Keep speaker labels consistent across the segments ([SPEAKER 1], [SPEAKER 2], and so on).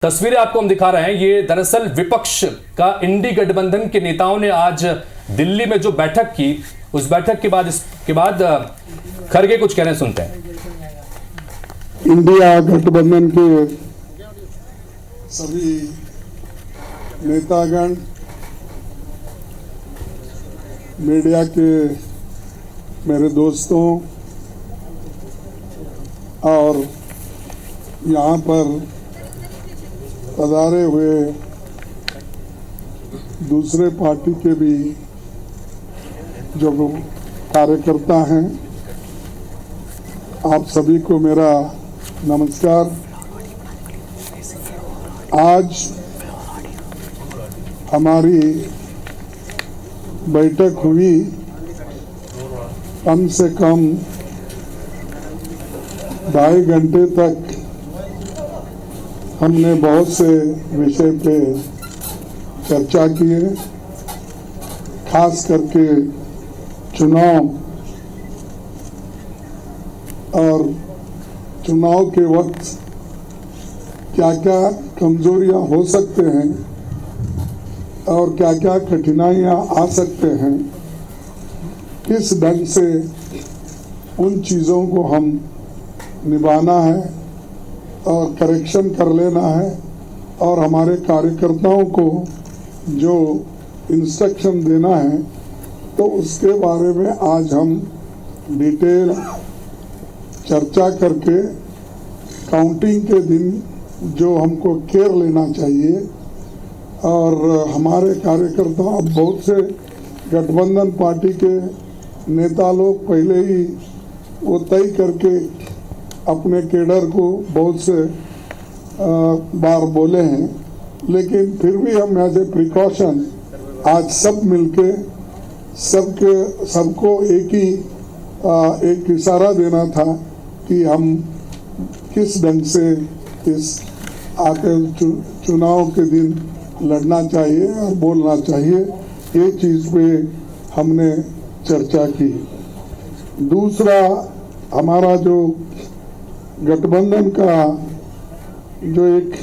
[SPEAKER 1] तस्वीरें आपको हम दिखा रहे हैं। ये दरअसल विपक्ष का इंडी गठबंधन के नेताओं ने आज दिल्ली में जो बैठक की, उस बैठक के बाद खड़गे कुछ कहने सुनते हैं।
[SPEAKER 2] इंडिया गठबंधन के सभी नेतागण, मीडिया के मेरे दोस्तों और यहाँ पर पधारे हुए दूसरे पार्टी के भी जो कार्यकर्ता हैं, आप सभी को मेरा नमस्कार। आज हमारी बैठक हुई, कम से कम 2.5 घंटे तक हमने बहुत से विषय पे चर्चा किए, खास करके चुनाव और चुनाव के वक्त क्या क्या कमजोरियां हो सकते हैं और क्या क्या कठिनाइयां आ सकते हैं, किस ढंग से उन चीज़ों को हम निभाना है और करेक्शन कर लेना है और हमारे कार्यकर्ताओं को जो इंस्ट्रक्शन देना है, तो उसके बारे में आज हम डिटेल चर्चा करके काउंटिंग के दिन जो हमको केयर लेना चाहिए। और हमारे कार्यकर्ता, अब बहुत से गठबंधन पार्टी के नेता लोग पहले ही वो तय करके अपने केडर को बहुत से बार बोले हैं, लेकिन फिर भी हम एज ए प्रिकॉशन आज सब मिलके सबको एक इशारा देना था कि हम किस ढंग से इस आके चुनाव के दिन लड़ना चाहिए और बोलना चाहिए। ये चीज़ पे हमने चर्चा की। दूसरा, हमारा जो गठबंधन का जो एक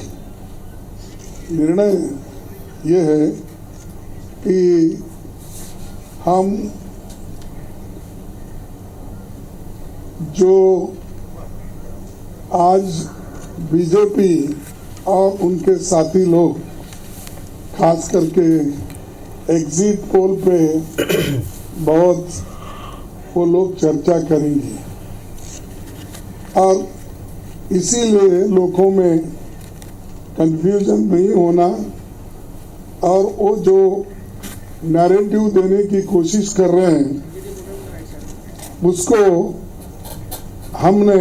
[SPEAKER 2] निर्णय ये है कि हम जो आज बीजेपी और उनके साथी लोग खास करके एग्जिट पोल पे बहुत वो लोग चर्चा करेंगे और इसीलिए लोगों में कंफ्यूजन नहीं होना और वो जो नैरेटिव देने की कोशिश कर रहे हैं, उसको हमने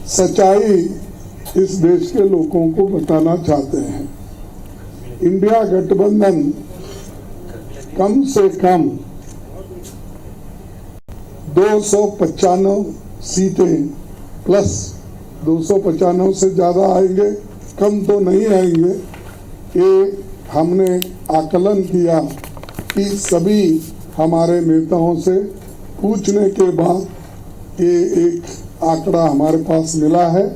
[SPEAKER 2] सच्चाई इस देश के लोगों को बताना चाहते हैं। इंडिया गठबंधन कम से कम 295 सीटें प्लस 295 से ज़्यादा आएंगे, कम तो नहीं आएंगे। ये हमने आकलन किया कि सभी हमारे नेताओं से पूछने के बाद ये एक आंकड़ा हमारे पास मिला है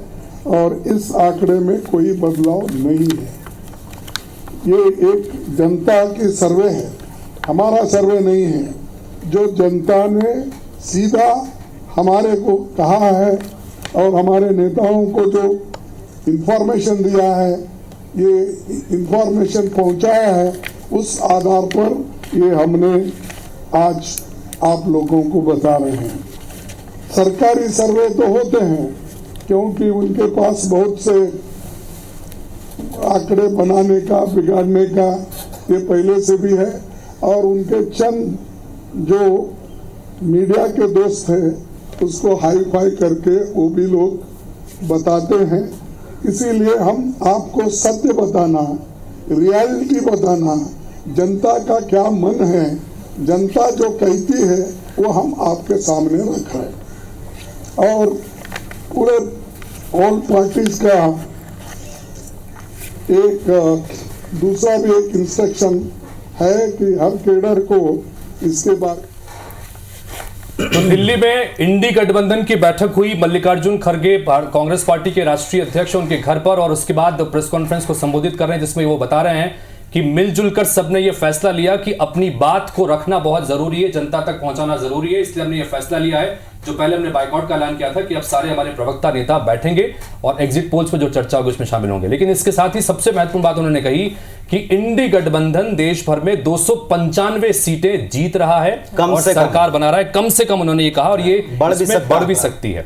[SPEAKER 2] और इस आंकड़े में कोई बदलाव नहीं है। ये एक जनता की सर्वे है, हमारा सर्वे नहीं है। जो जनता ने सीधा हमारे को कहा है और हमारे नेताओं को जो इंफॉर्मेशन दिया है, ये इंफॉर्मेशन पहुंचाया है, उस आधार पर ये हमने आज आप लोगों को बता रहे हैं। सरकारी सर्वे तो होते हैं क्योंकि उनके पास बहुत से आंकड़े बनाने का, बिगाड़ने का ये पहले से भी है और उनके चंद जो मीडिया के दोस्त हैं उसको हाई फाई करके वो भी लोग बताते हैं। इसीलिए हम आपको सत्य बताना, रियलिटी बताना, जनता का क्या मन है, जनता जो कहती है वो हम आपके सामने रख रहे हैं। और पूरे ऑल पार्टीज का एक दूसरा भी एक इंस्ट्रक्शन है कि हर केडर को इसके बारे
[SPEAKER 1] तो दिल्ली में इंडी गठबंधन की बैठक हुई। मल्लिकार्जुन खड़गे कांग्रेस पार्टी के राष्ट्रीय अध्यक्ष उनके घर पर, और उसके बाद प्रेस कॉन्फ्रेंस को संबोधित कर रहे हैं, जिसमें वो बता रहे हैं कि मिलजुल कर सबने ये फैसला लिया कि अपनी बात को रखना बहुत जरूरी है, जनता तक पहुंचाना जरूरी है, इसलिए हमने ये फैसला लिया है। जो पहले हमने बाइकआउट का ऐलान किया था कि अब सारे हमारे प्रवक्ता नेता बैठेंगे और एग्जिट पोल्स पर जो चर्चा होगी उसमें शामिल होंगे। लेकिन इसके साथ ही सबसे महत्वपूर्ण बात उन्होंने कही कि इंडी गठबंधन देश भर में 295 सीटें जीत रहा है और सरकार बना रहा है, कम से कम उन्होंने ये कहा, और ये बढ़ भी सकती है।